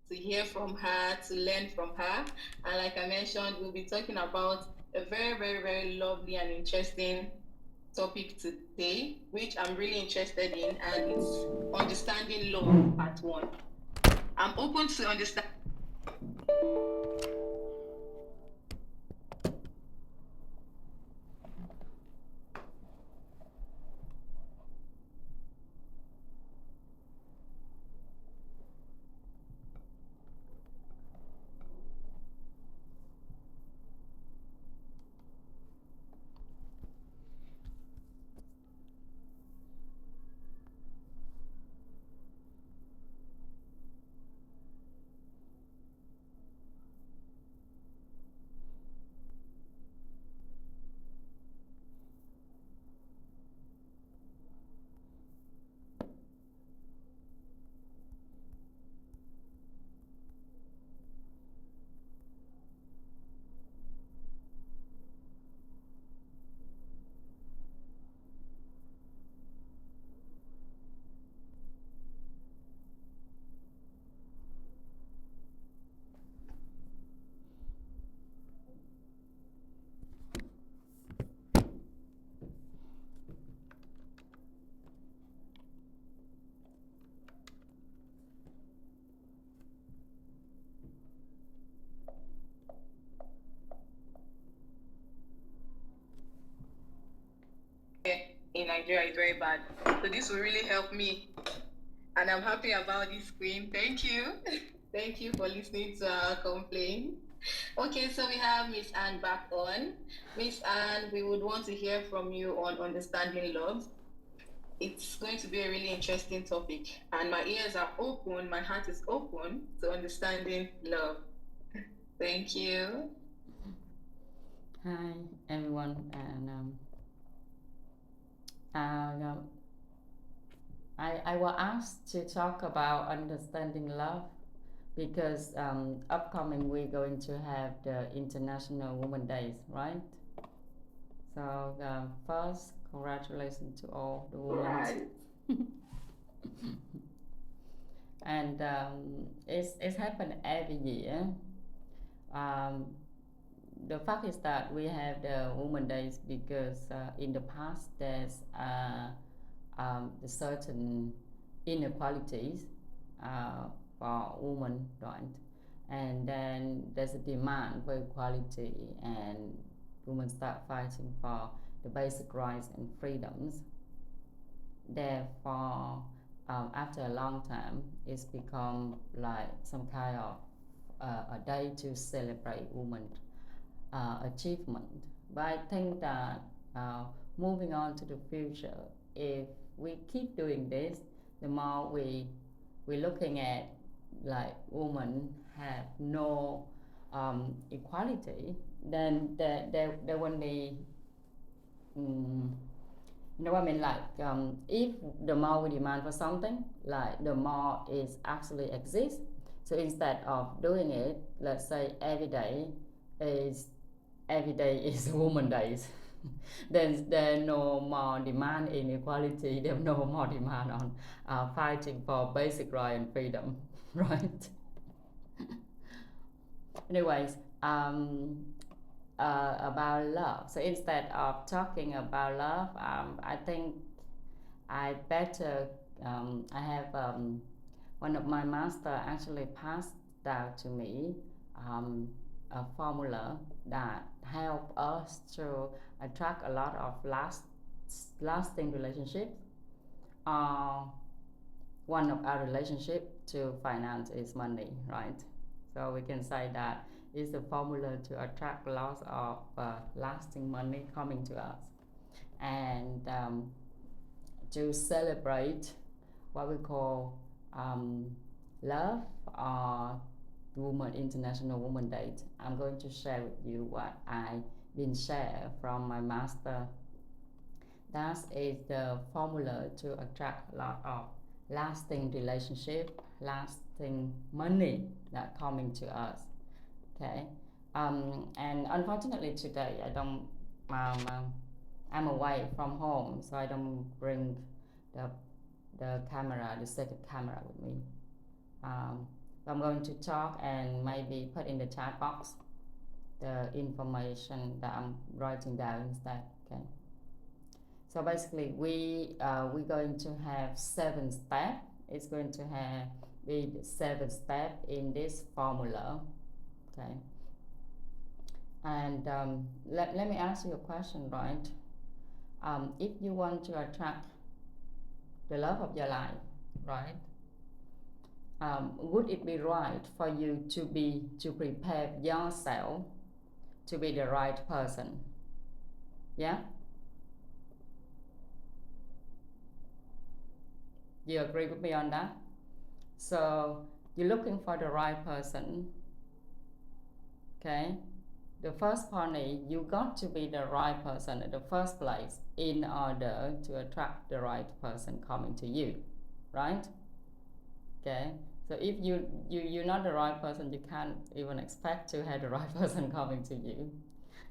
to hear from her, to learn from her. And like I mentioned, we'll be talking about a very, very, very lovely and interesting topic today, which I'm really interested in, and it's understanding love part one. I'm open to understand. In Nigeria is very bad. So this will really help me. And I'm happy about this, Queen. Thank you. Thank you for listening to our complaint. Okay, so we have Miss Anne back on. Miss Anne, we would want to hear from you on understanding love. It's going to be a really interesting topic, and my ears are open, my heart is open to understanding love. Thank you. Hi everyone, and uh, I was asked to talk about understanding love because upcoming we're going to have the International Women Days, right? So first, congratulations to all the women. Right. And it's happened every year. Um, the fact is that we have the Women Days because in the past there's the certain inequalities for women, right? And then there's a demand for equality, and women start fighting for the basic rights and freedoms. Therefore, after a long time, it's become like some kind of a day to celebrate women achievement. But I think that uh, moving on to the future, if we keep doing this, the more we're looking at like women have no equality, then there won't be. Um, you know what I mean? Like, if the more we demand for something, like the more it actually exists. So instead of doing it, let's say is every day is woman days. Then there no more demand in equality. There's no more demand on fighting for basic right and freedom, right? Anyways, about love. So instead of talking about love, I think I better. I have one of my master actually passed down to me um, a formula that help us to attract a lot of lasting relationships. Uh, One of our relationship to finance is money, right? So we can say that is the formula to attract lots of lasting money coming to us, and to celebrate what we call um, love or Women International Women Day. I'm going to share with you what I been share from my master. That is the formula to attract a lot of lasting relationship, lasting money that coming to us. Okay, and unfortunately today I don't. I'm away from home, so I don't bring the camera, the second camera with me. Um, I'm going to talk and maybe put in the chat box the information that I'm writing down instead. Okay. So basically, we're going to have 7 steps. It's going to be 7 steps in this formula. Okay. And let me ask you a question, right? If you want to attract the love of your life, right? Would it be right for you to prepare yourself to be the right person? Yeah? You agree with me on that? So you're looking for the right person. Okay? The first point is you got to be the right person in the first place in order to attract the right person coming to you, right? Okay, so if you're not the right person, you can't even expect to have the right person coming to you,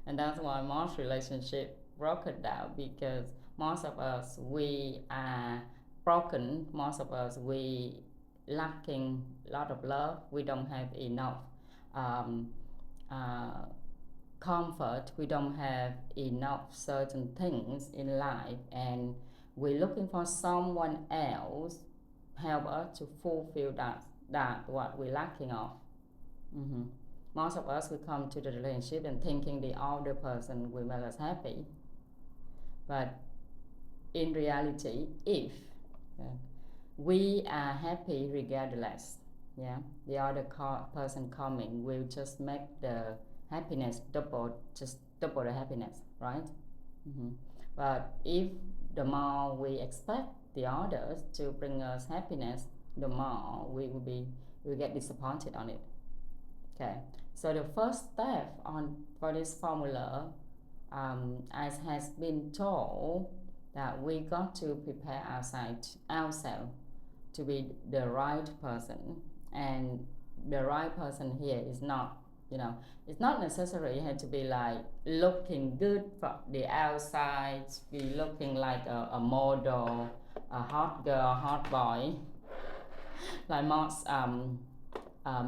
and that's why most relationship broken down, because most of us we are broken. Most of us we lacking a lot of love. We don't have enough um, uh, comfort. We don't have enough certain things in life, and we're looking for someone else help us to fulfill that what we're lacking of. Mm-hmm. Most of us we come to the relationship and thinking the other person will make us happy, but in reality, if we are happy regardless, yeah, the other person coming will just make the happiness just double the happiness, right? Mm-hmm. But if the more we expect the others to bring us happiness, the more we get disappointed on it. Okay, so the first step for this formula, as has been told, that we got to prepare ourselves to be the right person, and the right person here is not, it's not necessarily had to be like looking good from the outside, be looking like a model, a hot girl, hot boy, like most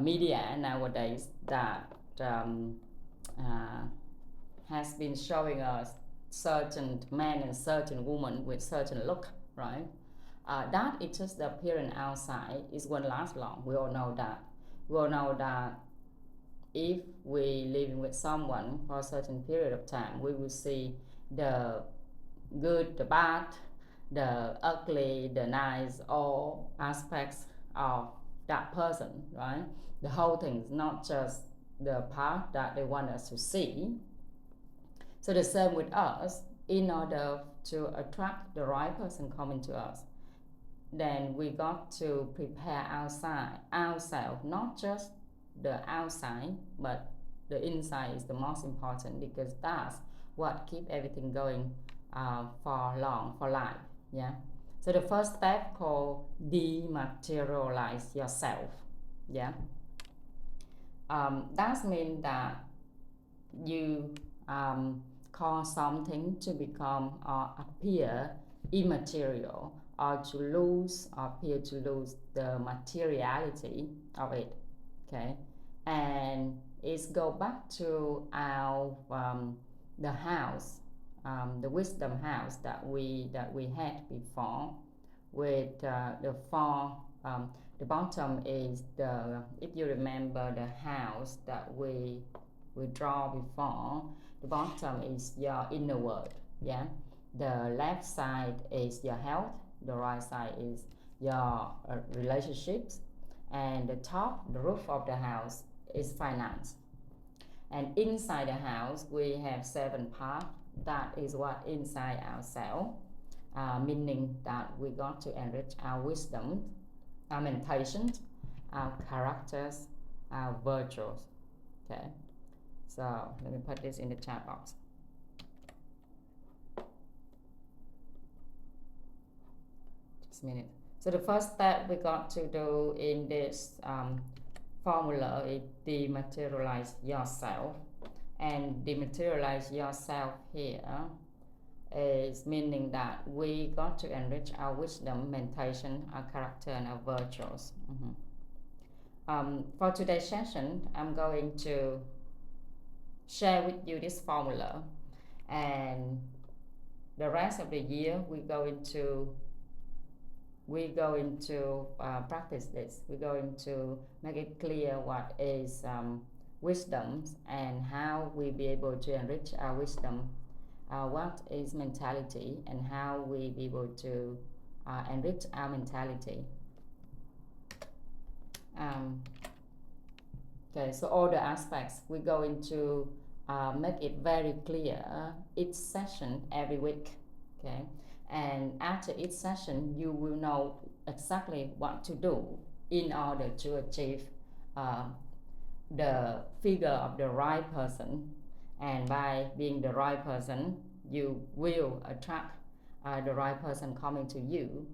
media nowadays that has been showing us certain men and certain women with certain look, right? That is just the appearance outside. It won't last long. We all know that. We all know that if we living with someone for a certain period of time, we will see the good, the bad, the ugly, the nice, all aspects of that person, right? The whole thing is not just the part that they want us to see. So the same with us. In order to attract the right person coming to us, then we got to prepare ourselves, not just the outside, but the inside is the most important, because that's what keep everything going for life. Yeah. So the first step called dematerialize yourself. Yeah. That means that you cause something to become or appear immaterial, or to appear to lose the materiality of it. Okay, and it's go back to our the house, the wisdom house that we had before, with the four. The bottom is if you remember the house that we draw before, the bottom is your inner world. Yeah, the left side is your health, the right side is your relationships, and the top, the roof of the house, is finance. And inside the house we have 7 parts. That is what inside ourselves, meaning that we got to enrich our wisdom, our meditation, our characters, our virtues. Okay, so let me put this in the chat box. Just a minute. So the first step we got to do in this formula is dematerialize yourself. And dematerialize yourself here is meaning that we got to enrich our wisdom, meditation, our character, and our virtues. For today's session, I'm going to share with you this formula, and the rest of the year we're going to practice this. We're going to make it clear what is wisdom and how we be able to enrich our wisdom. What is mentality and how we be able to enrich our mentality. Um, okay, so all the aspects we're going to make it very clear each session every week. Okay, and after each session you will know exactly what to do in order to achieve uh, the figure of the right person, and by being the right person you will attract the right person coming to you.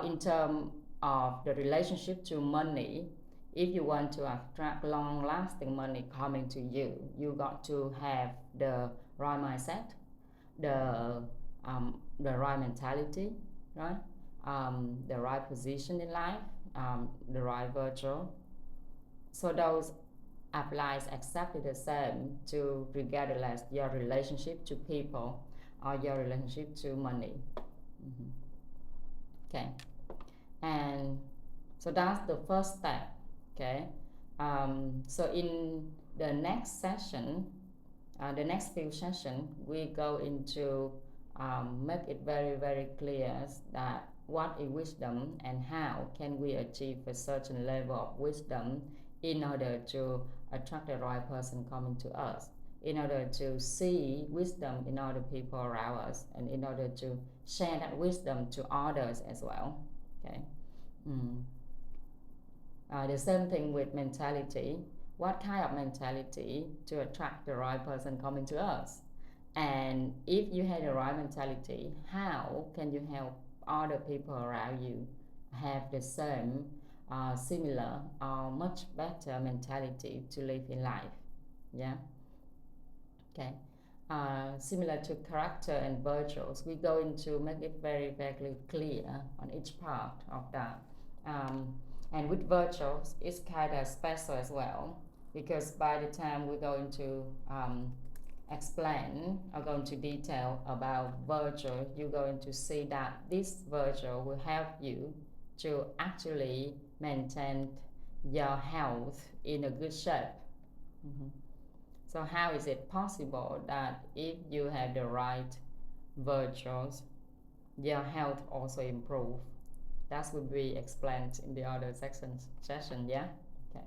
In terms of the relationship to money, if you want to attract long lasting money coming to you, you got to have the right mindset, the the right mentality, right? The right position in life, the right virtue. So those applies exactly the same to regardless your relationship to people or your relationship to money. Mm-hmm. Okay, and so that's the first step. Okay, so in the next session, the next few sessions, we go into make it very clear that what is wisdom and how can we achieve a certain level of wisdom in order to attract the right person coming to us, in order to see wisdom in other people around us, and in order to share that wisdom to others as well. Okay. Mm. The same thing with mentality. What kind of mentality to attract the right person coming to us? And if you have the right mentality, how can you help other people around you have the same, similar, or much better mentality to live in life? Yeah. Okay. Similar to character and virtues, we're going to make it very clear on each part of that. And with virtues, it's kind of special as well, because by the time we're going to explain or go into detail about virtue, you're going to see that this virtue will help you to actually maintain your health in a good shape. Mm-hmm. So how is it possible that if you have the right virtues, your health also improve? That will be explained in the other session, yeah? Okay.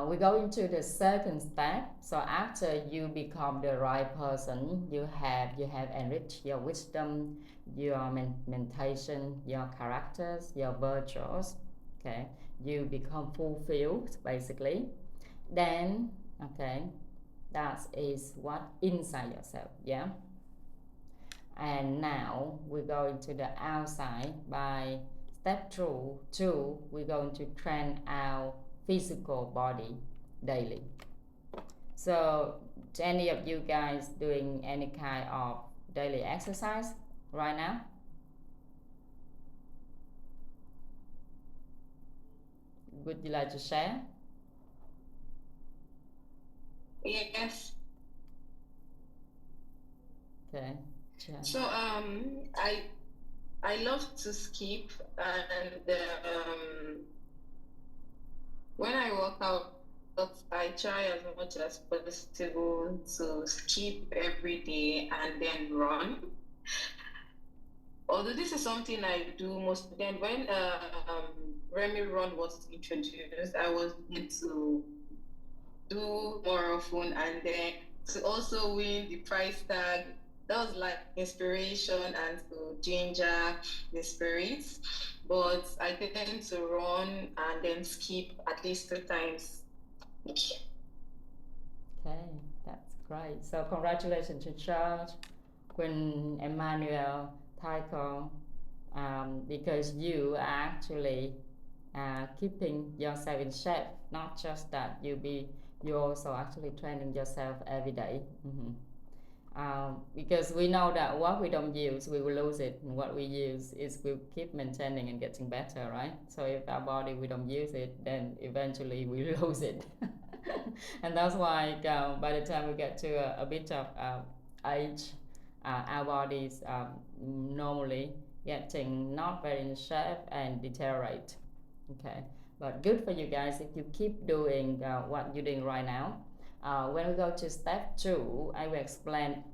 We go into the second step. So after you become the right person, you have enriched your wisdom, your mentation, your characters, your virtues. Okay, you become fulfilled basically. Then, okay, that is what inside yourself, yeah. And now we go into the outside. By step 2, we're going to train our physical body daily. So any of you guys doing any kind of daily exercise right now? Would you like to share? Yes. Okay. So I love to skip, and when I work out, I try as much as possible to skip every day and then run. Although this is something I do most, then when Remy Run was introduced, I was going to do more often, and then to also win the price tag. That was like inspiration and to ginger the spirits. But I tend to run and then skip at least 2 times. Okay, that's great. So congratulations to George, Queen Emmanuel, Tycho, because you are actually keeping yourself in shape. Not just that you also actually training yourself every day. Mm-hmm. Because we know that what we don't use, we will lose it, and what we use is we'll keep maintaining and getting better, right? So if our body we don't use it, then eventually we lose it. And that's why by the time we get to a bit of age, our bodies normally getting not very in shape and deteriorate. Okay, but good for you guys if you keep doing what you're doing right now. When we go to step 2, I will explain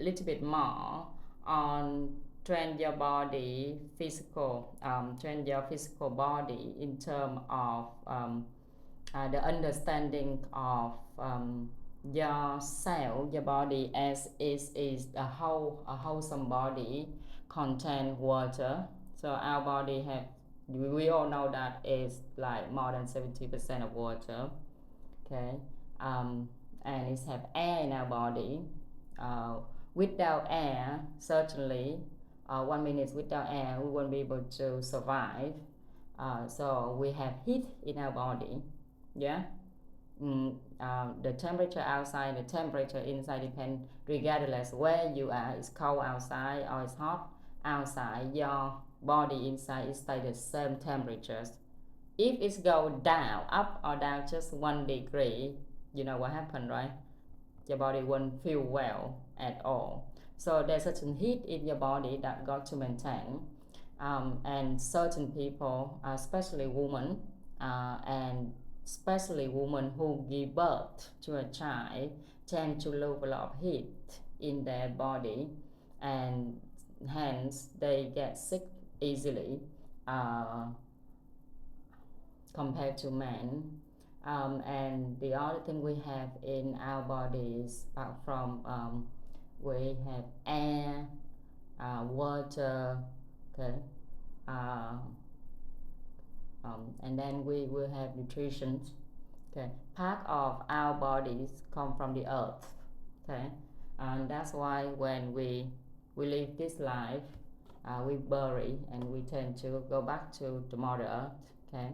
a little bit more on train your body physical, train your physical body in terms of the understanding of your cell, your body as is a wholesome body contain water. So our body have, we all know that is like more than 70% of water. Okay, and it have air in our body. uh, Without air, certainly 1 minute without air we won't be able to survive. So we have heat in our body. Yeah. The temperature outside, the temperature inside depend regardless where you are. It's cold outside or it's hot outside, your body inside is stay the same temperatures. If it's go down, up or down just 1 degree, you know what happened, right? Your body won't feel well at all. So there's certain heat in your body that got to maintain. And certain people, especially women, and especially women who give birth to a child, tend to lose a lot of heat in their body, and hence they get sick easily compared to men. And the other thing we have in our bodies, apart from we have air, water, okay, uh, and then we will have nutrition. Okay, part of our bodies come from the earth. Okay, and that's why when we live this life, we bury and we tend to go back to the mother earth. Okay,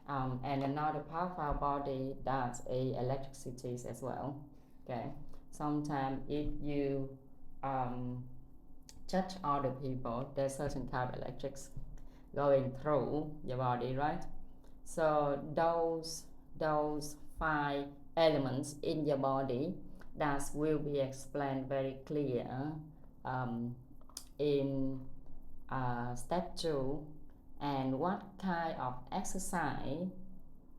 and another part of our body that's electricity as well. Okay, sometimes if you touch other people, there's certain kind of electrics going through your body, right? So those 5 elements in your body that will be explained very clear in step 2, and what kind of exercise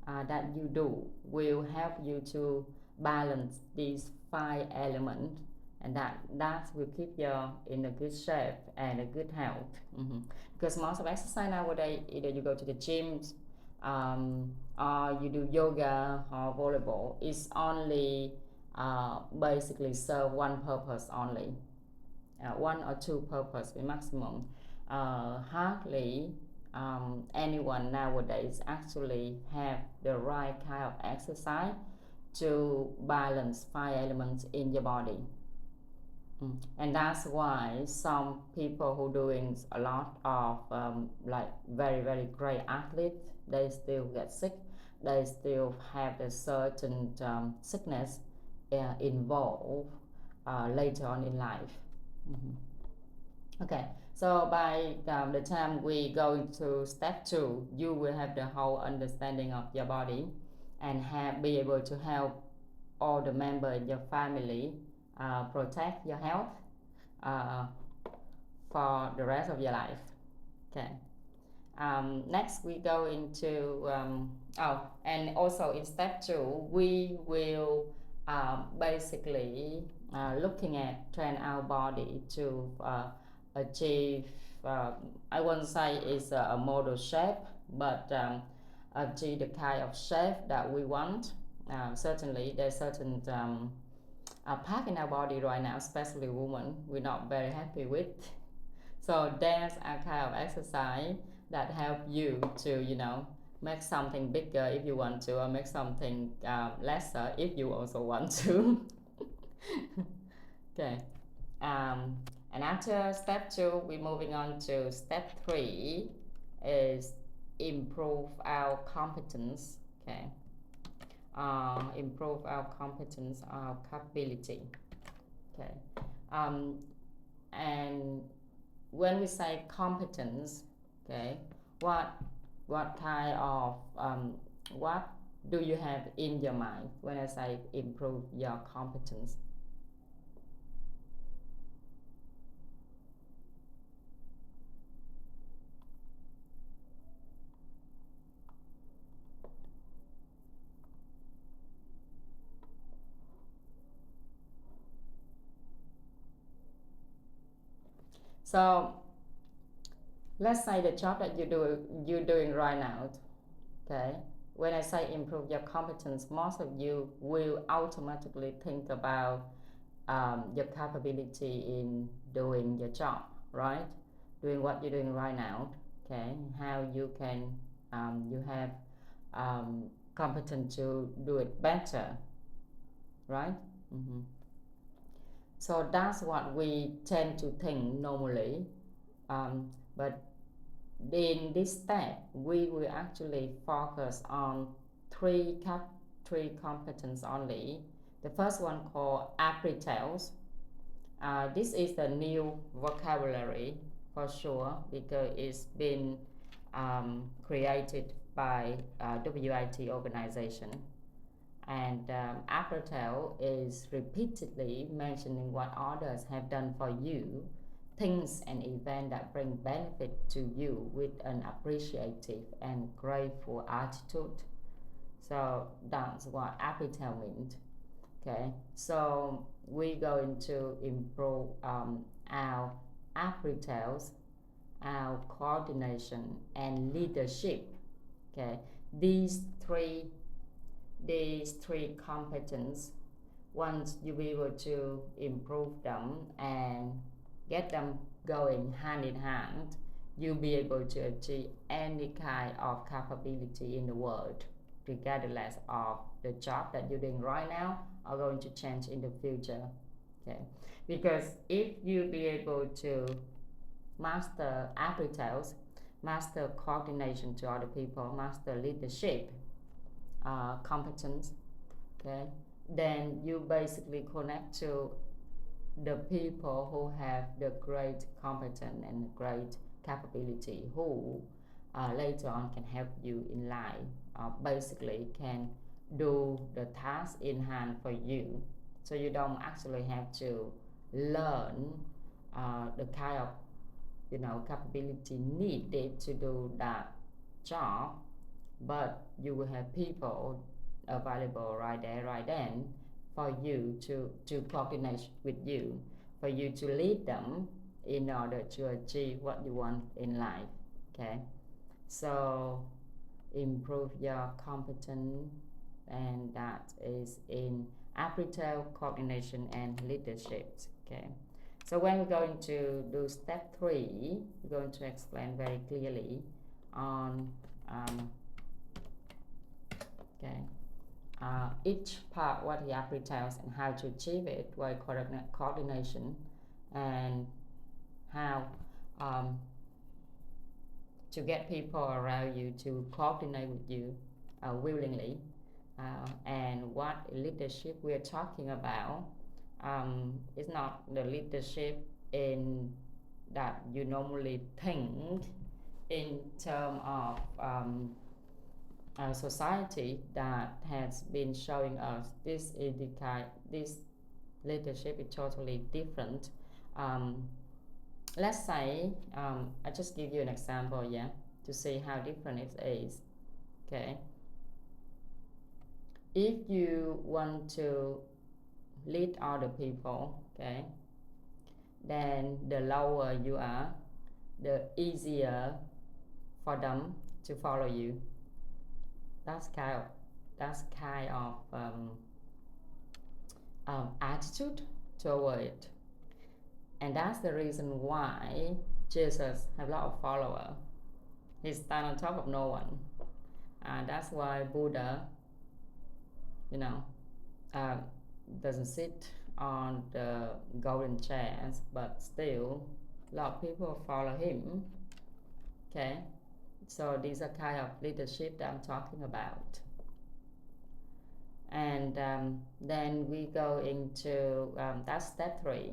that you do will help you to balance these 5 elements, and that will keep you in a good shape and a good health. Because most of exercise nowadays, either you go to the gym or you do yoga or volleyball, it's only basically serve one purpose only, 1 or 2 purpose maximum. Hardly anyone nowadays actually have the right kind of exercise to balance 5 elements in your body. And that's why some people who doing a lot of like very very great athletes, they still get sick, they still have a certain sickness involved later on in life. Okay, so by the time we go into step 2, you will have the whole understanding of your body and be able to help all the members in your family protect your health for the rest of your life. Okay. Next we go into and also in step 2 we will basically looking at train our body to achieve, I won't say it's a model shape, but achieve the kind of shape that we want. Certainly there's certain part in our body right now, especially women, we're not very happy with. So there's a kind of exercise that help you to, you know, make something bigger if you want to, or make something lesser if you also want to. Okay. And after step 2, we're moving on to step 3, is improve our competence. Okay. Improve our competence, our capability. Okay. um, and when we say competence, okay, what what kind of what do you have in your mind when I say improve your competence? So let's say the job that you're doing right now, okay? When I say improve your competence, most of you will automatically think about your capability in doing your job, right? Doing what you're doing right now, okay? How you can you have um, competent to do it better, right? Mm-hmm. So that's what we tend to think normally, but in this step, we will actually focus on three three competence only. The first one called aptitudes. This is the new vocabulary for sure because it's been created by WIT organization, and Apatow is repeatedly mentioning what others have done for you, things and events that bring benefit to you with an appreciative and grateful attitude. So that's what Apatow means. Okay, so we're going to improve our appetites, our coordination, and leadership. Okay, these three these three competence, once you be able to improve them and get them going hand in hand, you'll be able to achieve any kind of capability in the world, regardless of the job that you're doing right now are going to change in the future. Okay, because if you be able to master appetites, master coordination to other people, master leadership competence, okay, then you basically connect to the people who have the great competence and great capability who later on can help you in life, basically can do the task in hand for you, so you don't actually have to learn the kind of capability needed to do that job, but you will have people available right there right then for you to coordinate with you, for you to lead them in order to achieve what you want in life. Okay, so improve your competence, and that is in aptitude, coordination, and leadership. Okay, so when we're going to do step 3, we're going to explain very clearly on okay, each part what the app entails and how to achieve it, by coordination, and how um, to get people around you to coordinate with you willingly, and what leadership we're talking about. It's not the leadership in that you normally think in terms of a society that has been showing us this this leadership is totally different. Um, let's say I just give you an example, yeah, to see how different it is. Okay, if you want to lead other people, okay, then the lower you are, the easier for them to follow you. That's kind of that's kind of attitude toward it, and that's the reason why Jesus have a lot of followers. He stand on top of no one, and that's why Buddha, you know, uh, doesn't sit on the golden chairs, but still a lot of people follow him. Okay, so these are kind of leadership that I'm talking about. And then we go into that's step 3.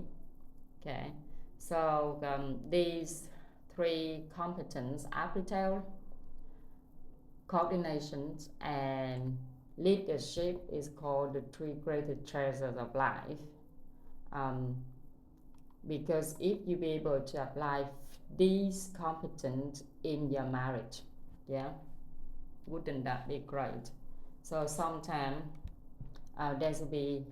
Okay, so these three competence, appetite, coordination, and leadership, is called the three greatest treasures of life. Um, because if you be able to apply these competence in your marriage, yeah, wouldn't that be great? So sometimes there will be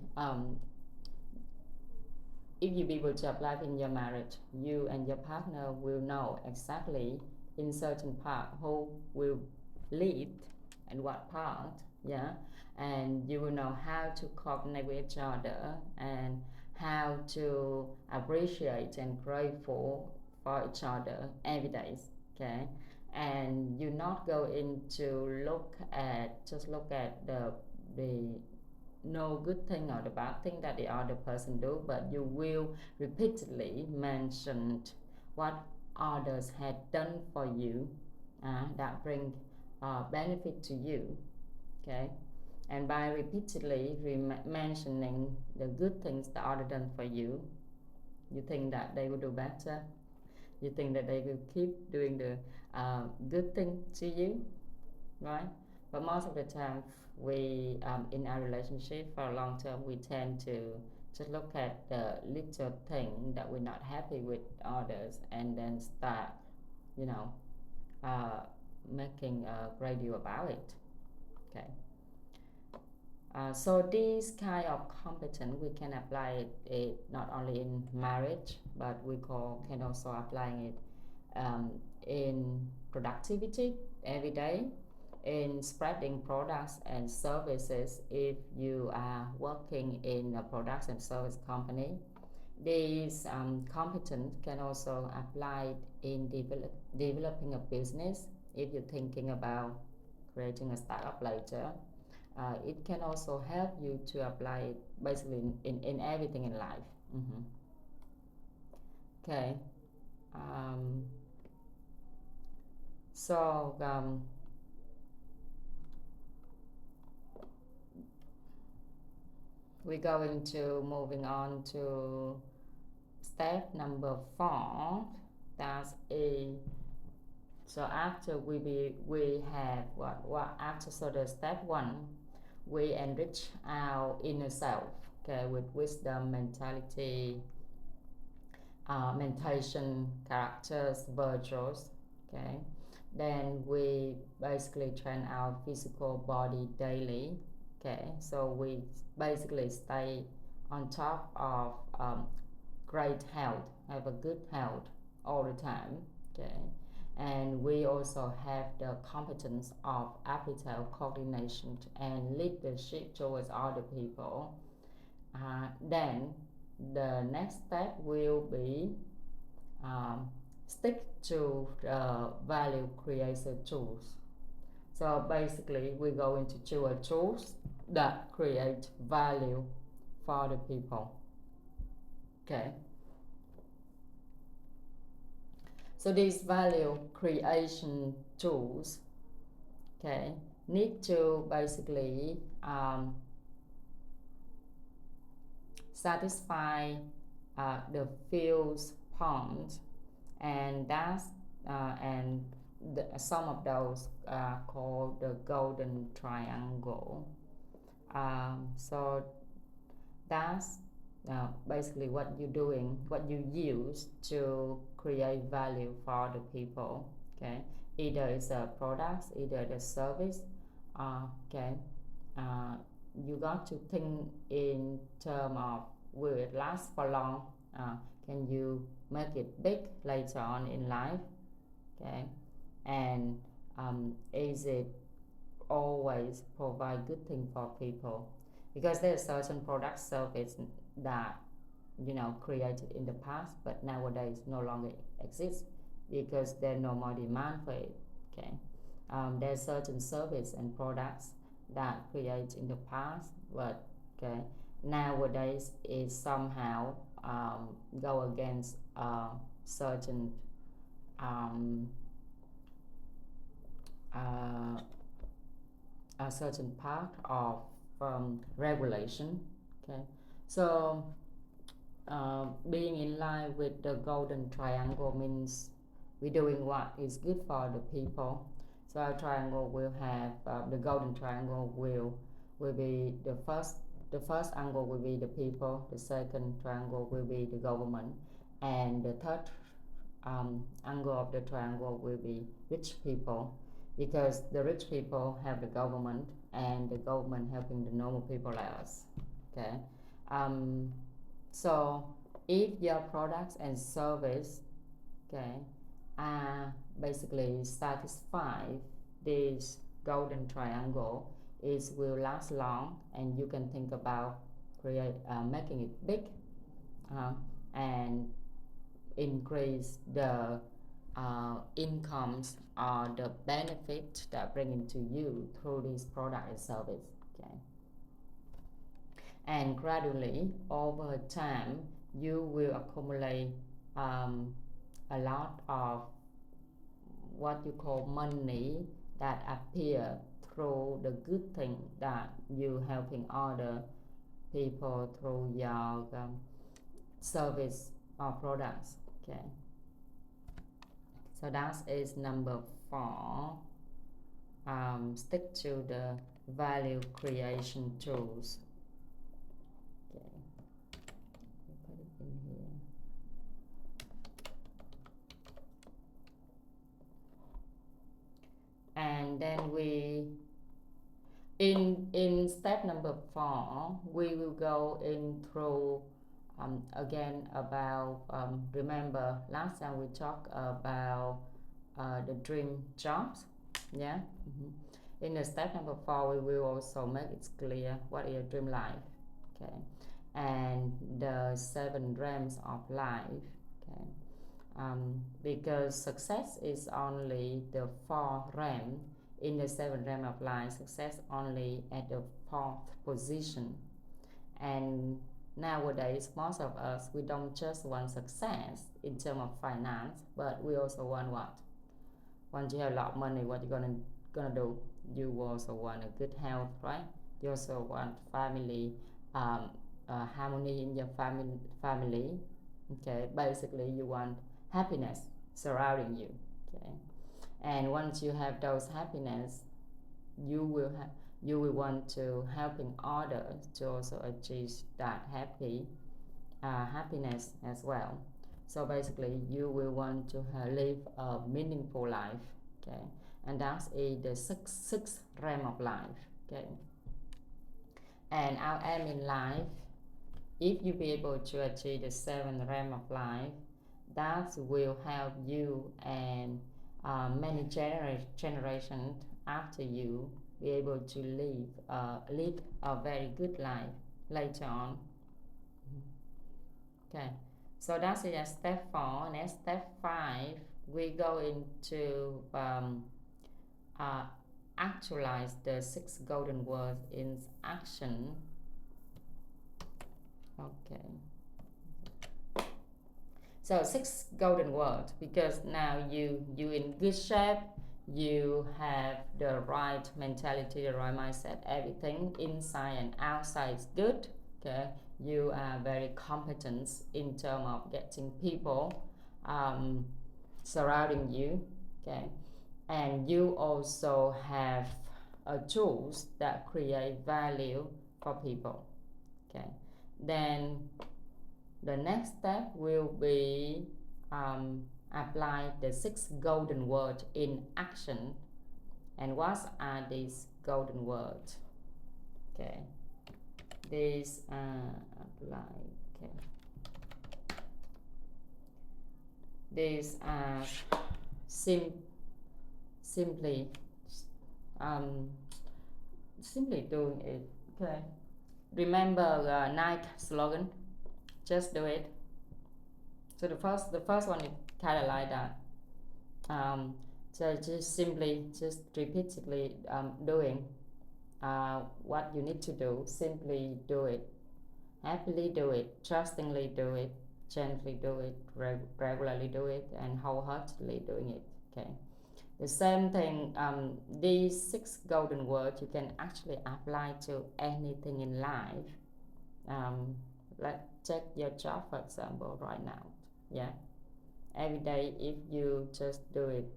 if you be able to apply in your marriage, you and your partner will know exactly in certain part who will lead and what part, yeah, and you will know how to coordinate with each other and how to appreciate and grateful for each other every day, okay, and you not go into look at the no good thing or the bad thing that the other person do, but you will repeatedly mention what others had done for you that bring benefit to you, okay, and by repeatedly mentioning the good things that other done for you, you think that they will do better, you think that they will keep doing the good thing to you, right? But most of the time, we in our relationship for a long term, we tend to just look at the little thing that we're not happy with others, and then start, you know, uh, making a great deal about it. Okay. So this kind of competence we can apply it not only in marriage, but can also applying it in productivity every day, in spreading products and services. If you are working in a products and service company, these competence can also apply in developing a business. If you're thinking about creating a startup later, it can also help you to apply it basically in everything in life. Mm-hmm. Okay. Um, so we're going to moving on to step number 4. That's a so after we have what after so the step 1, we enrich our inner self, okay, with wisdom, mentality, meditation, characters, virtues, okay. Then we basically train our physical body daily, okay. So we basically stay on top of great health, have a good health all the time, okay. And we also have the competence of appetite, coordination, and leadership towards other people. Then the next step will be stick to value creation tools. So basically, we're going to choose tools that create value for the people. Okay. So these value creation tools, okay, need to basically satisfy the feels points, and that's some of those are called the golden triangle. So that's basically what you're doing, what you use to create value for the people, okay. Either it's a product, either the service, okay. You got to think in terms of will it last for long, can you make it big later on in life, okay, and is it always provide good thing for people, because there are certain product service that created in the past but nowadays no longer exist because there's no more demand for it, okay. There's certain service and products that create in the past but okay nowadays it somehow go against certain uh, a certain part of regulation, okay. So being in line with the golden triangle means we're doing what is good for the people. So our triangle will have the golden triangle will be the first angle will be the people, the second triangle will be the government, and the third angle of the triangle will be rich people, because the rich people have the government and the government helping the normal people like us. Okay. um, so if your products and service, okay, basically satisfy this golden triangle, it will last long, and you can think about making it big, and increase the incomes or the benefit that bringing to you through this product and service. Okay. And gradually over time you will accumulate a lot of what you call money that appear through the good thing that you helping other people through your service or products. Okay, so that is number 4. Stick to the value creation tools. Okay, put it in here. And then we in step number 4 we will go in through again about remember last time we talked about the dream jobs. Yeah. In the step number 4 we will also make it clear what is your dream life. Okay, and the 7 realms of life. Okay, because success is only the 4th realm in the 7th realm of life. Success only at the 4th position, and nowadays most of us, we don't just want success in terms of finance, but we also want what? Once you have a lot of money, what you gonna do? You also want a good health, right? You also want family, harmony in your family. Okay, basically you want happiness surrounding you. Okay, and once you have those happiness, you will want to helping others to also achieve that happiness as well. So basically you will want to live a meaningful life. Okay, and that's the sixth realm of life. Okay, and our aim in life, if you be able to achieve the 7th realm of life, that will help you and many generations after you be able to live a very good life later on. Okay, so that's step 4. And step 5 we go into actualize the 6 golden words in action. Okay, so 6 golden words, because now you in good shape, you have the right mentality, the right mindset, everything inside and outside is good. Okay, you are very competent in terms of getting people surrounding you. Okay, and you also have tools that create value for people. Okay, then the next step will be apply the 6 golden words in action. And what are these golden words? Okay, these apply. Okay, these are simply doing it. Okay, remember Nike slogan, just do it. So the first one is kind of like that. So just repeatedly doing what you need to do. Simply do it, happily do it, trustingly do it, gently do it, regularly do it, and wholeheartedly doing it. Okay, the same thing. These 6 golden words you can actually apply to anything in life. let's check your job, for example, right now. Yeah, every day, if you just do it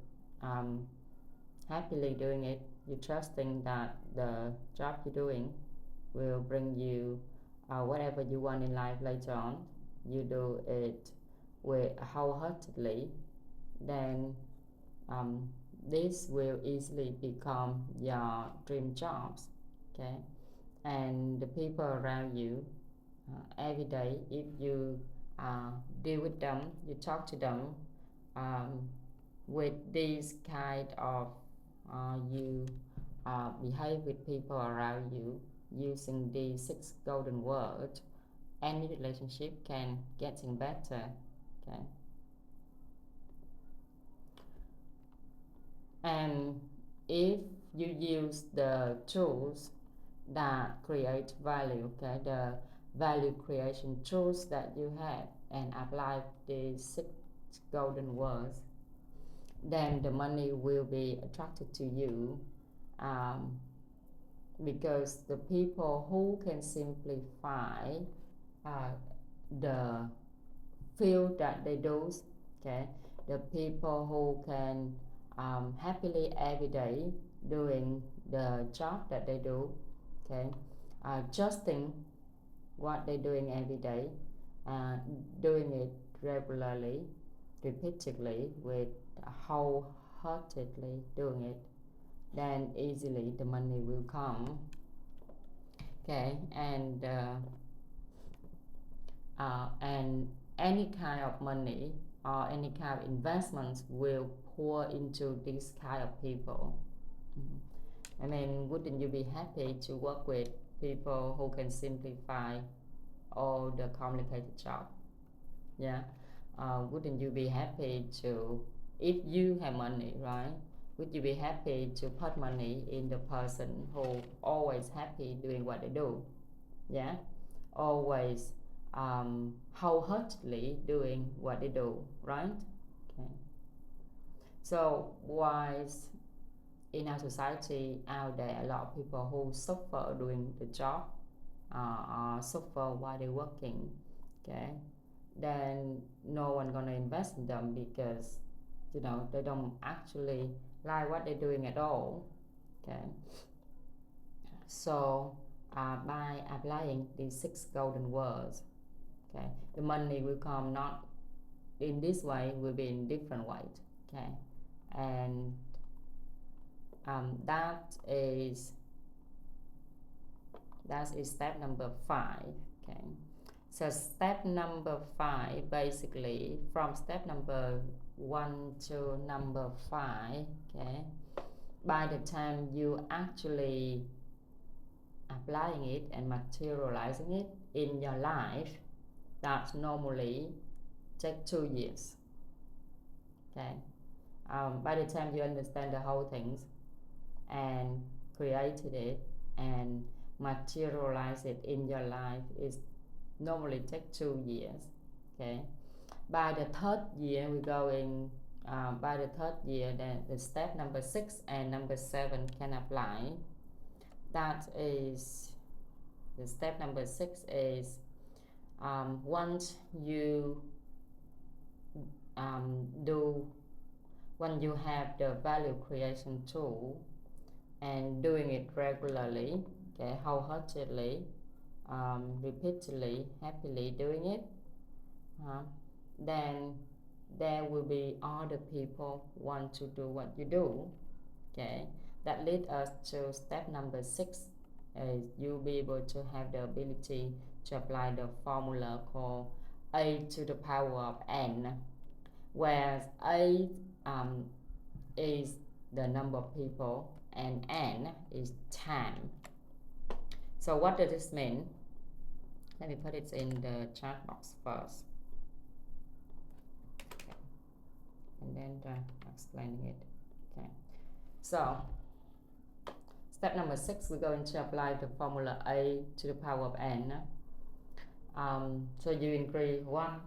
happily doing it, you're trusting that the job you're doing will bring you whatever you want in life later on. You do it with wholeheartedly, then um, this will easily become your dream jobs. Okay, and the people around you every day, if you deal with them, you talk to them um, with this kind of you behave with people around you using the 6 golden words, any relationship can getting better. Okay, and if you use the tools that create value, okay, the value creation tools that you have, and apply the 6 golden words, then the money will be attracted to you, um, because the people who can simplify uh, the field that they do, okay, the people who can happily every day doing the job that they do, okay, trusting what they're doing every day, doing it regularly, repeatedly, with wholeheartedly doing it, then easily the money will come. Okay, and any kind of money or any kind of investments will pour into this kind of people. I mean, wouldn't you be happy to work with people who can simplify all the complicated job? Yeah. Wouldn't you be happy to, if you have money, right? Would you be happy to put money in the person who always happy doing what they do? Yeah, always wholeheartedly doing what they do, right? Okay. So why in our society out there, a lot of people who suffer doing the job, or suffer while they're working, okay, then no one gonna invest in them, because they don't actually like what they're doing at all. Okay, so by applying these 6 golden words, okay, the money will come not in this way, will be in different ways. Okay, and that is step number 5. Okay, so step number 5, basically from step number 1 to number 5, okay, by the time you actually applying it and materializing it in your life, that normally take 2 years. Okay, by the time you understand the whole things and created it and materialize it in your life, is normally take 2 years. Okay, by the 3rd year we're going by the 3rd year, then the step number 6 and number 7 can apply. That is, the step number 6 is once you when you have the value creation tool and doing it regularly, okay, wholeheartedly, repeatedly, happily doing it, then there will be other people want to do what you do. Okay, that leads us to step number 6. You'll be able to have the ability to apply the formula called a to the power of n, where a is the number of people and n is time. So what does this mean? Let me put it in the chat box first, okay, and then explaining it. Okay, so step number 6, we're going to apply the formula a to the power of n. So you increase 1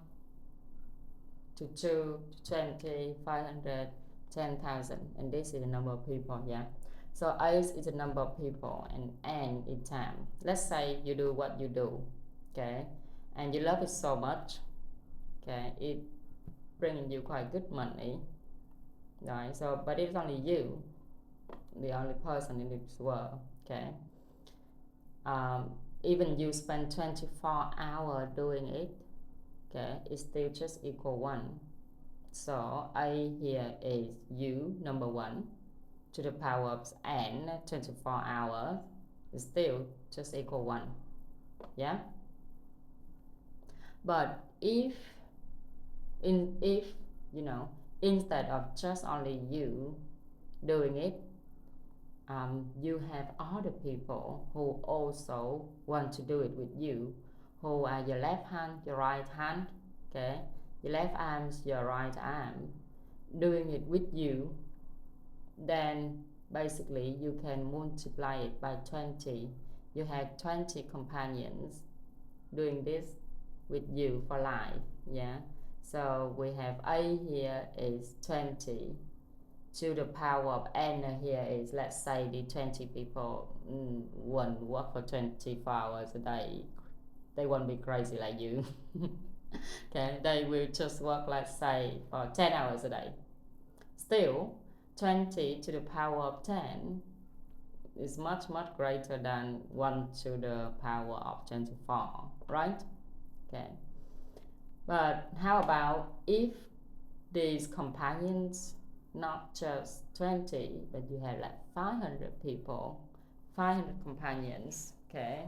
to 2 to 20, 500, 10,000, and this is the number of people. Yeah, so a is the number of people and n is time. Let's say you do what you do, okay, and you love it so much, okay, it bringing you quite good money, right? So but it's only you, the only person in this world, okay. um, Even you spend 24 hours doing it, okay, it's still just equal 1. So A here is you, number 1, to the power of n, 24 hours, is still just equal 1. Yeah? But if you know, instead of just only you doing it, you have other people who also want to do it with you, who are your left hand, your right hand, okay, your left arm, your right arm, doing it with you, then basically you can multiply it by 20. You have 20 companions doing this with you for life. Yeah, so we have A here is 20 to the power of n here is, let's say, the 20 people won't work for 24 hours a day. They won't be crazy like you. Okay, they will just work, let's say, for 10 hours a day. Still, 20 to the power of 10 is much greater than 1 to the power of 24, right? Okay, but how about if these companions, not just 20, but you have like 500 people, 500 companions, okay,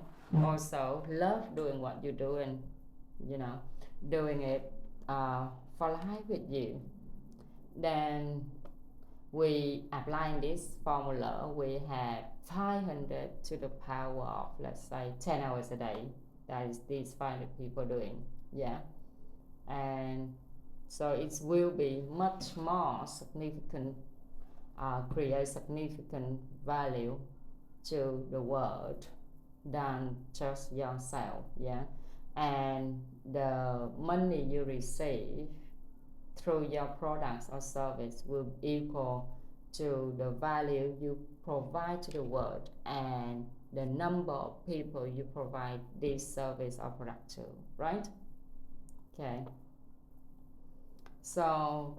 also love doing what you're doing, you know, doing it for life with you, then we applying this formula, we have 500 to the power of, let's say, 10 hours a day. That is these 500 people doing. Yeah, and so it will be much more significant, create significant value to the world than just yourself. Yeah, and the money you receive through your products or service will equal to the value you provide to the world and the number of people you provide this service or product to, right? Okay, so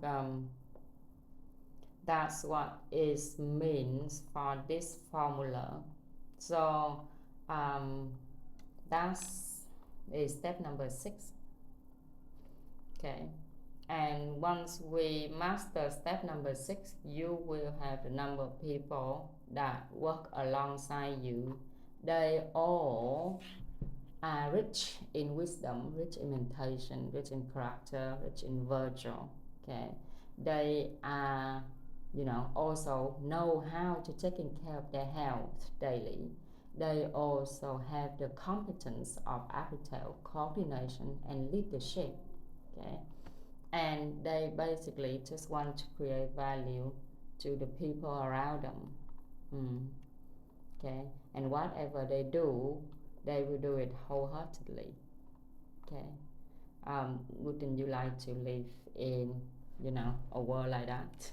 that's what it means for this formula. So that's is step number 6. Okay, and once we master step number 6, you will have the number of people that work alongside you. They all are rich in wisdom, rich in meditation, rich in character, rich in virtue. Okay, they are, also know how to taking care of their health daily. They also have the competence of appetite, coordination, and leadership. Okay, and they basically just want to create value to the people around them. Okay, and whatever they do, they will do it wholeheartedly. Okay, wouldn't you like to live in, a world like that?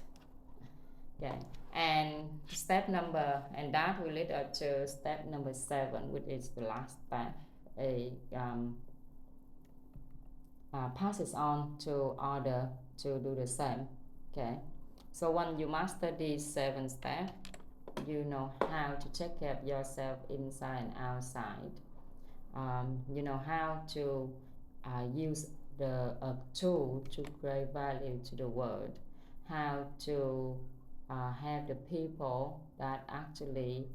Okay, and that will lead us to step number 7, which is the last step. Passes on to other to do the same. Okay, so when you master these 7 steps, you know how to take care of yourself inside and outside. You know how to use the tool to create value to the world, how to have the people that actually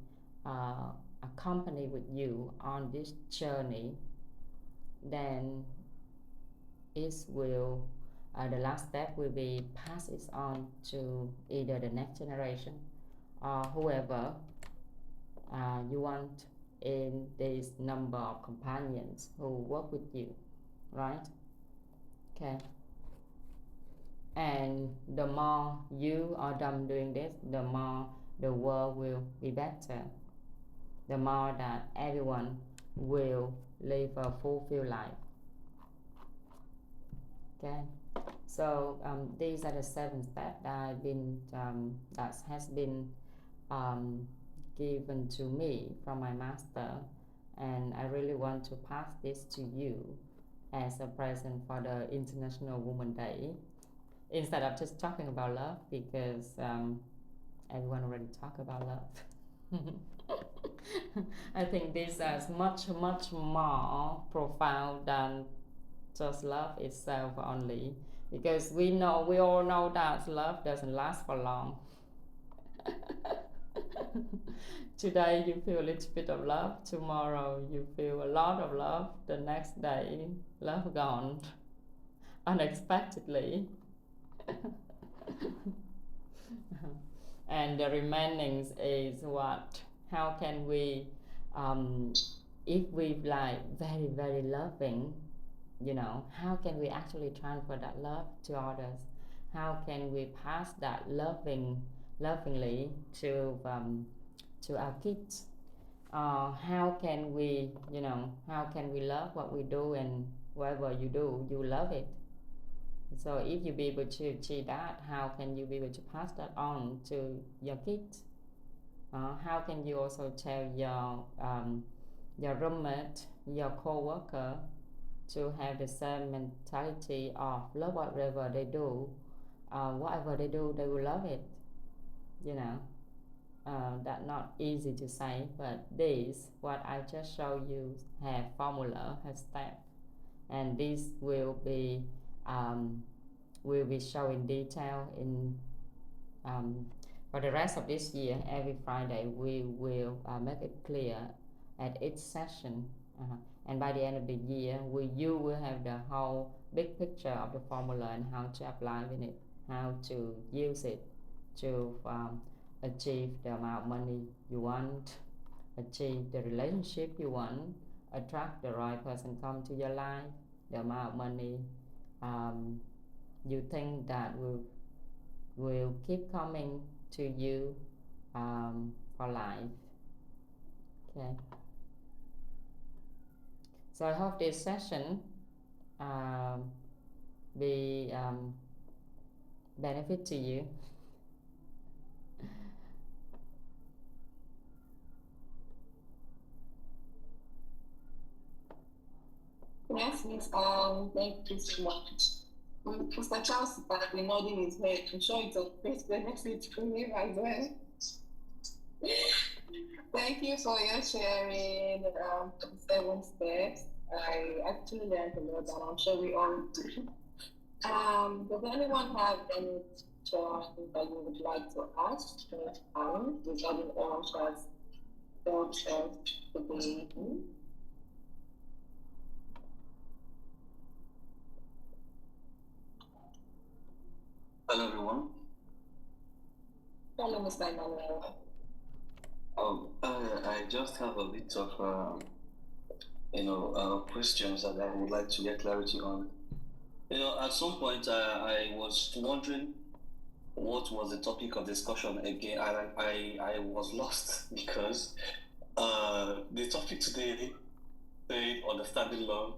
accompany with you on this journey. Then it will the last step will be pass it on to either the next generation or whoever you want in this number of companions who work with you, right? Okay, and the more you are done doing this, the more the world will be better, the more that everyone will live a fulfilled life. Okay, so these are the 7 steps that has been given to me from my master, and I really want to pass this to you as a present for the International Women's Day, instead of just talking about love, because everyone already talk about love. I think this is much more profound than just love itself only, because we all know that love doesn't last for long. Today you feel a little bit of love, tomorrow you feel a lot of love, the next day love gone unexpectedly. And the remaining is what? How can we, if we like very loving, how can we actually transfer that love to others? How can we pass that lovingly to our kids? How can we, love what we do, and whatever you do, you love it. So if you be able to achieve that, how can you be able to pass that on to your kids? How can you also tell your roommate, your co-worker, to have the same mentality of love whatever they do, whatever they do, they will love it. That's not easy to say, but this, what I just showed you, have formula, have step, and this will be shown in detail in for the rest of this year. Every Friday we will make it clear at each session, and by the end of the year you will have the whole big picture of the formula and how to apply in it, how to use it to achieve the amount of money you want, achieve the relationship you want, attract the right person come to your life, the amount of money you think that will keep coming to you for life. Okay. So I hope this session be benefit to you. Yes, Miss. Thank you so much. Mr. Charles has been nodding his head. I'm sure it's of great benefit for him as well. Thank you for your sharing 7 steps. I actually learned a lot, and I'm sure we all do. Does anyone have any questions that you would like to ask regarding all Charles' today? Hello, everyone. Hello, Mr. Emmanuel. I just have a bit of, questions that I would like to get clarity on. At some point, I was wondering what was the topic of discussion again. I was lost because the topic today said understanding love,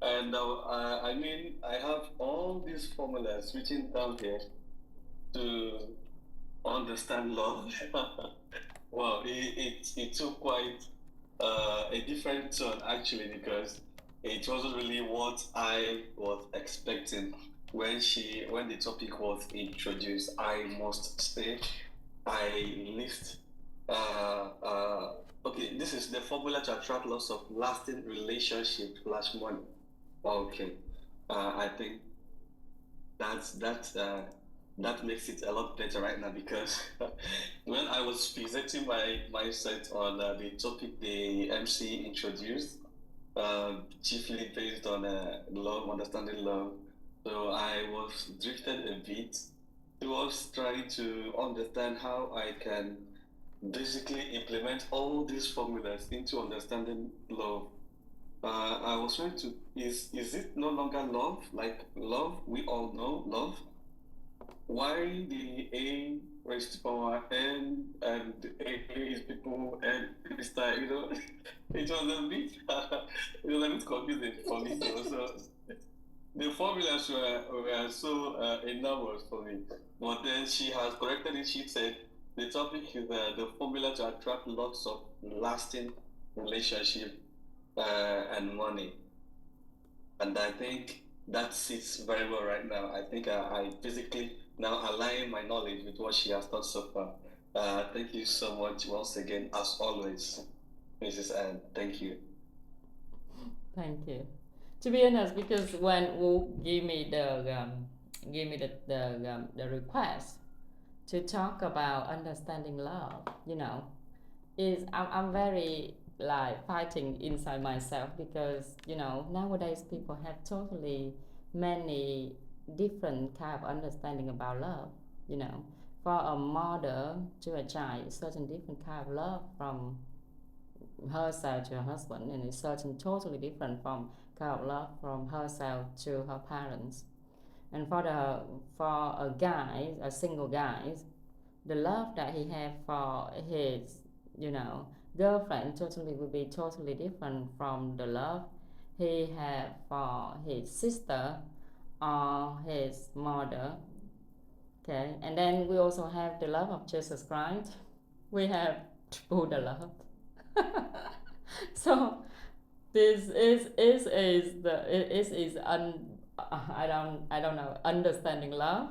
and I have all these formulas written down here to understand love. Well, it took quite a different turn actually, because it wasn't really what I was expecting when the topic was introduced. I must say, I list okay, this is the formula to attract lots of lasting relationship / money. Okay, I think that makes it a lot better right now, because when I was presenting my mindset on the topic the MC introduced, chiefly based on love, understanding love, so I was drifted a bit towards trying to understand how I can basically implement all these formulas into understanding love. I was trying to, is it no longer love? Like love, we all know love. Why the A raised to power N and A is people and this time, it was a bit confusing for me. So the formulas were so enormous for me. But then she has corrected it. She said the topic is the formula to attract lots of lasting relationship and money. And I think that sits very well right now. I think I basically now align my knowledge with what she has taught so far. Thank you so much once again, as always, Mrs. Anne. Thank you. Thank you. To be honest, because when Wu give me the request to talk about understanding love, is I'm very like fighting inside myself because nowadays people have totally many different kind of understanding about love. You know, for a mother to a child, certain different kind of love from herself to her husband, and it's certain totally different from kind of love from herself to her parents. And for a guy, a single guy, the love that he have for his you know girlfriend totally will be totally different from the love he have for his sister or his mother. Okay, and then we also have the love of Jesus Christ. We have Buddha love. So this is I don't know, understanding love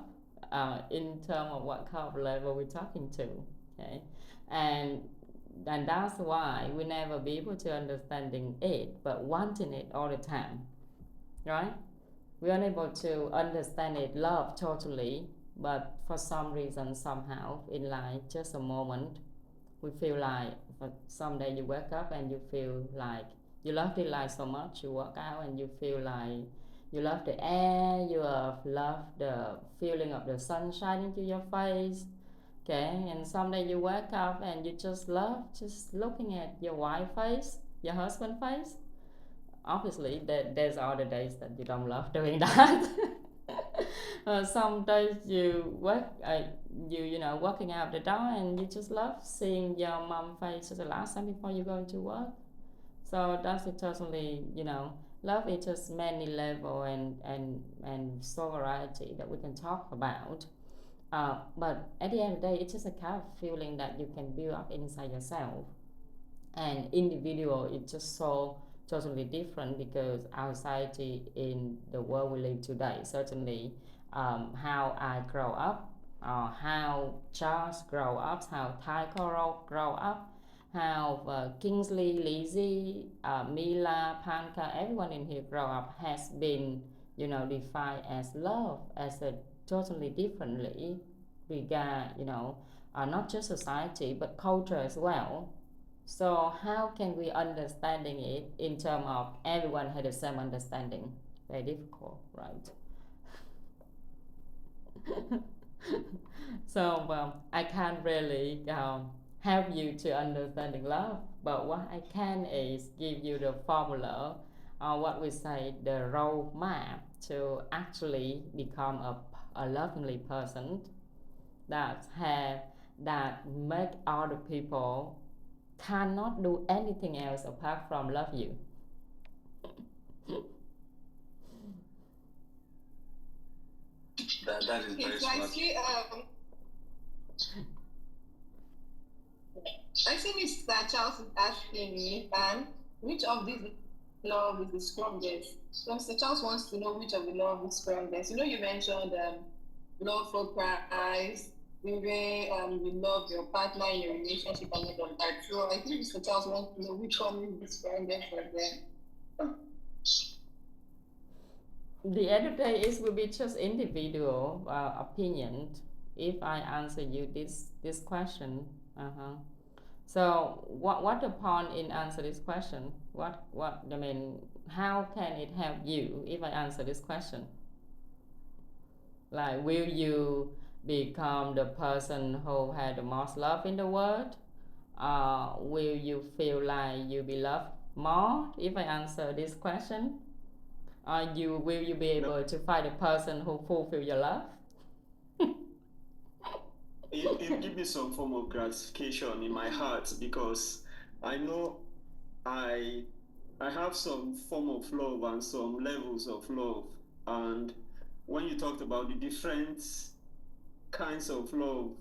in terms of what kind of level we're talking to. Okay, and that's why we never be able to understanding it but wanting it all the time, right? We're unable to understand it love totally, but for some reason somehow in life just a moment we feel like someday you wake up and you feel like you love the life so much, you walk out and you feel like you love the air, you love the feeling of the sun shining to your face. Okay, and someday you wake up and you just love just looking at your wife face, your husband face. Obviously there's other days that you don't love doing that. Some days you work walking out the door and you just love seeing your mom face the last time before you go into work. So that's it totally, love is just many level and so variety that we can talk about. But at the end of the day, it's just a kind of feeling that you can build up inside yourself. And individual, it's just so totally different because our society in the world we live today, certainly how I grow up, how Charles grow up, how Ty Coral grow up, how Kingsley, Lizzie, Mila, Panka, everyone in here grow up has been, defined as love as a totally differently regard, not just society but culture as well. So how can we understanding it in terms of everyone had the same understanding? Very difficult, right? So I can't really help you to understanding love, but what I can is give you the formula, or what we say the roadmap to actually become a lovingly person that have that make other people cannot do anything else apart from love you. That is very smart. I see Mr. Charles is asking me, which of these love is the strongest? So Mr. Charles wants to know which of the love is strongest. You mentioned love for Christ, the way you love your partner in your relationship and all of that. So I think Mr. Charles wants to know which one is the strongest for them. The other day is will be just individual opinion. If I answer you this question, so what the point in answer this question? What I mean? How can it help you if I answer this question? Like, will you become the person who had the most love in the world? Will you feel like you be loved more if I answer this question? Will you be able to find a person who fulfill your love? It give me some form of gratification in my heart because I know I have some form of love and some levels of love. And when you talked about the different kinds of love,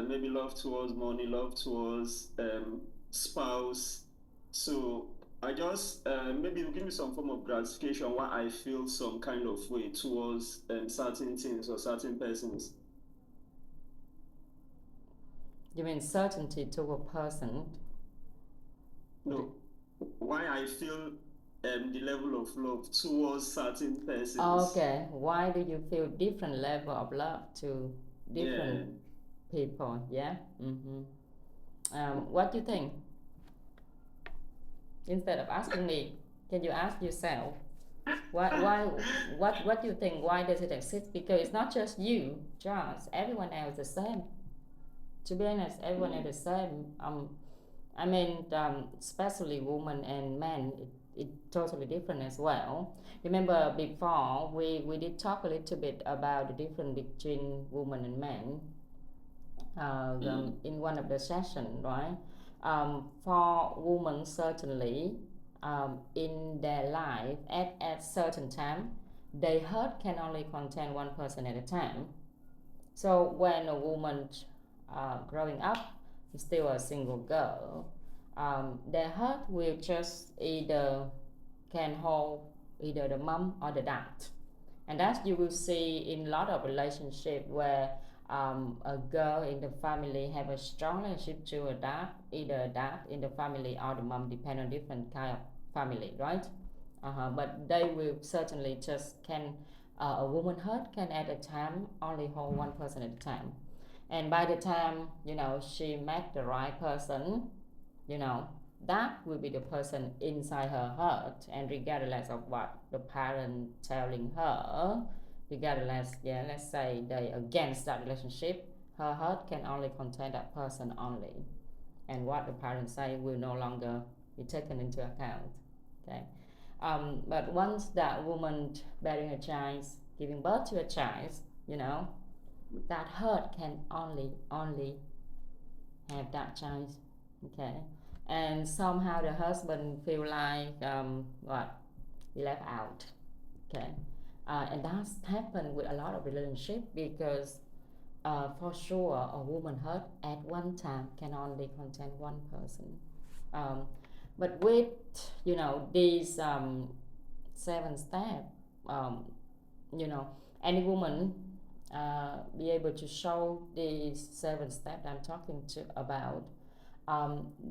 maybe love towards money, love towards spouse. So I just maybe you give me some form of gratification why I feel some kind of way towards certain things or certain persons. You mean certainty to a person? No, why I feel the level of love towards certain persons. Okay, why do you feel different level of love to different Yeah. people? Yeah. What do you think? Instead of asking me, can you ask yourself? Why, what do you think? Why does it exist? Because it's not just you, Charles. Everyone else the same. To be honest, everyone else the same. I mean, especially women and men, it totally different as well. Remember before we did talk a little bit about the difference between women and men in one of the sessions, right? For women, certainly, in their life, at certain time, their heart can only contain one person at a time. So when a woman growing up, still a single girl, their heart will just either can hold either the mom or the dad, and that you will see in a lot of relationship where a girl in the family have a strong relationship to a dad, either a dad in the family or the mom, depend on different kind of family, right? But they will certainly just can a woman heart can at a time only hold one person at a time, and by the time she met the right person, you know that will be the person inside her heart, and regardless of what the parent telling her, regardless, yeah, let's say they against that relationship, her heart can only contain that person only, and what the parents say will no longer be taken into account. Okay. But once that woman bearing a child, giving birth to a child, you know that heart can only have that child. Okay. And somehow the husband feel like what he left out. Okay. And that's happened with a lot of relationship, because for sure a woman heart at one time can only contain one person. But with these 7 steps, you know any woman be able to show these 7 steps I'm talking to about,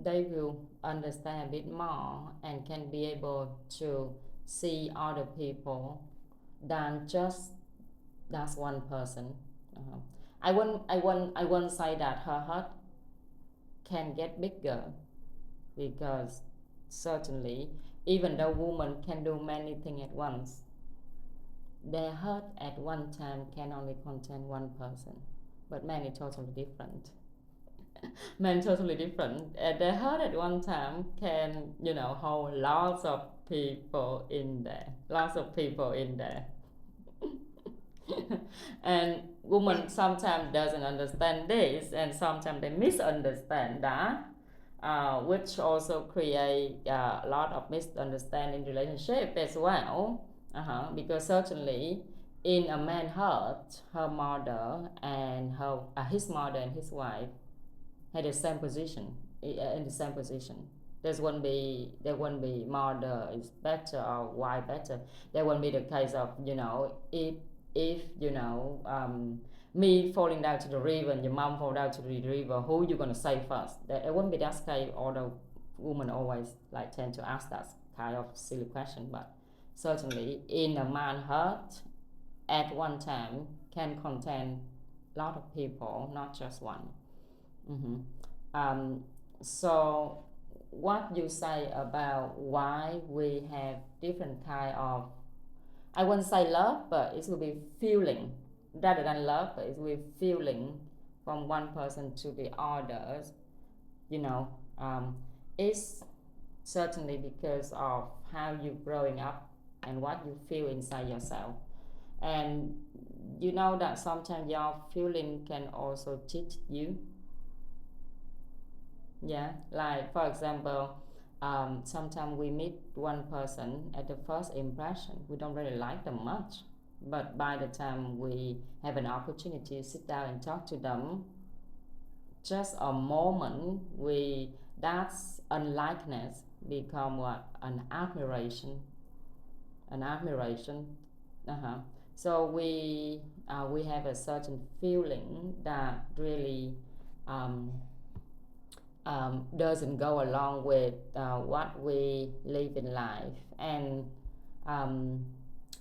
they will understand a bit more and can be able to see other people than just that's one person. I won't say that her heart can get bigger, because certainly even though woman can do many things at once, their heart at one time can only contain one person. But men is totally different. Men totally different. Their heart at one time can hold lots of people in there, lots of people in there. And women sometimes doesn't understand this, and sometimes they misunderstand that, which also create a lot of misunderstanding in relationship as well. Because certainly in a man's heart, her mother and his mother and his wife had the same position, in the same position. There won't be mother is better or wife better. There won't be the case of if me falling down to the river and your mom fall down to the river, who you gonna save first? It won't be that case. Although women always like tend to ask that kind of silly question, but certainly in a man's heart at one time can contain a lot of people, not just one. So what you say about why we have different kind of, I won't say love, but it will be feeling rather than love, but it will be feeling from one person to the others, it's certainly because of how you growing up and what you feel inside yourself. And you know that sometimes your feeling can also teach you. Yeah, like for example, sometimes we meet one person at the first impression, we don't really like them much, but by the time we have an opportunity to sit down and talk to them, just a moment, that's unlikeness become what? An admiration. Uh-huh. So we have a certain feeling that really doesn't go along with what we live in life. And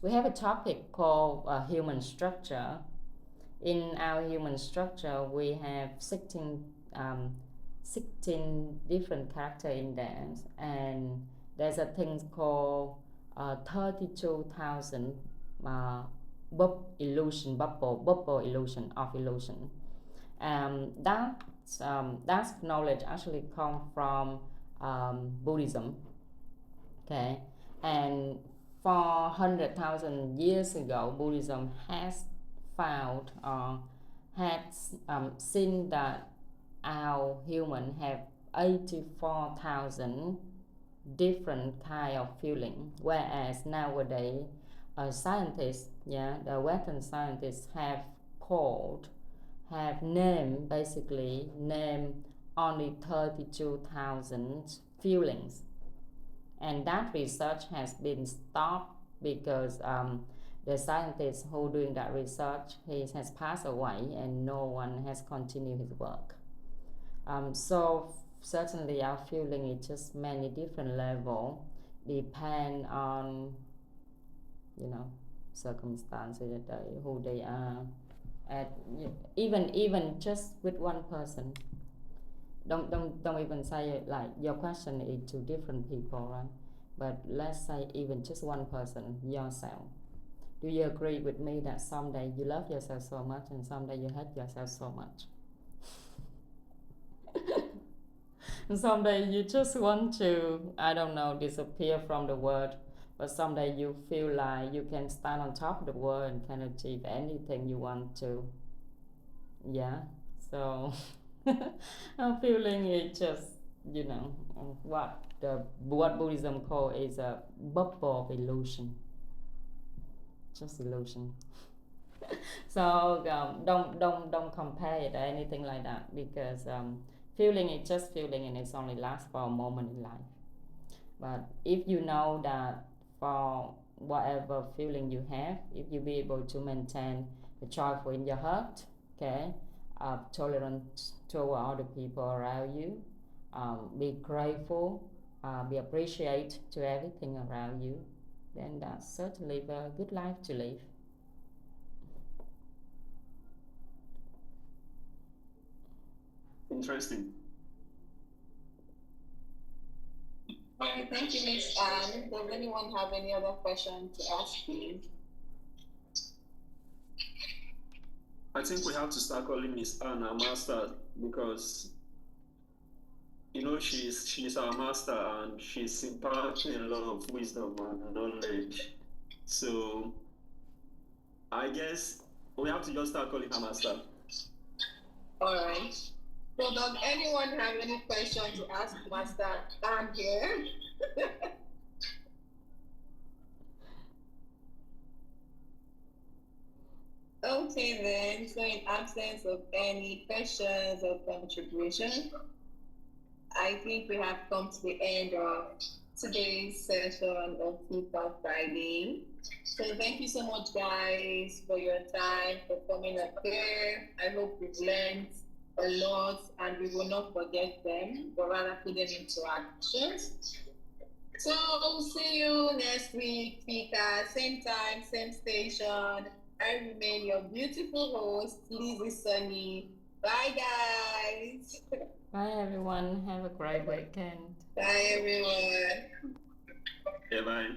we have a topic called human structure. In our human structure, we have 16 different character in there, and there's a thing called 32,000 bubble illusion of illusion. That knowledge actually come from Buddhism. Okay, and for 100,000 years ago, Buddhism has found or has seen that our human have 84,000 different kind of feeling, whereas nowadays scientists, the Western scientists have named only 32,000 feelings, and that research has been stopped because the scientist who doing that research, he has passed away and no one has continued his work. So certainly our feeling is just many different level, depend on circumstances that who they are at. Even just with one person, don't even say like your question is to different people, right? But let's say even just one person, yourself. Do you agree with me that someday you love yourself so much and someday you hate yourself so much? Someday you just want to, I don't know, disappear from the world, but someday you feel like you can stand on top of the world and can achieve anything you want to. So I'm feeling it just, what Buddhism call is a bubble of illusion, just illusion. So don't compare it or anything like that, because feeling is just feeling and it's only lasts for a moment in life. But if you know that for whatever feeling you have, if you be able to maintain the joyful in your heart, okay, tolerant toward other people around you, be grateful, be appreciate to everything around you, then that's certainly a good life to live. Interesting. All right, thank you, Miss Anne. Does anyone have any other question to ask you? I think we have to start calling Miss Anne our master, because she's our master and she's imparting a lot of wisdom and knowledge. So I guess we have to just start calling her master. All right. So does anyone have any question to ask Master Anne here? Okay then, so in absence of any questions or contribution, I think we have come to the end of today's session of Feedback Friday. So thank you so much, guys, for your time, for coming up here. I hope we've learned a lot and we will not forget them, but rather put them into actions. So see you next week, Fika, same time, same station. I remain your beautiful host, Lizzie Sunny. Bye, guys. Bye everyone, have a great weekend. Bye, everyone. Yeah, bye.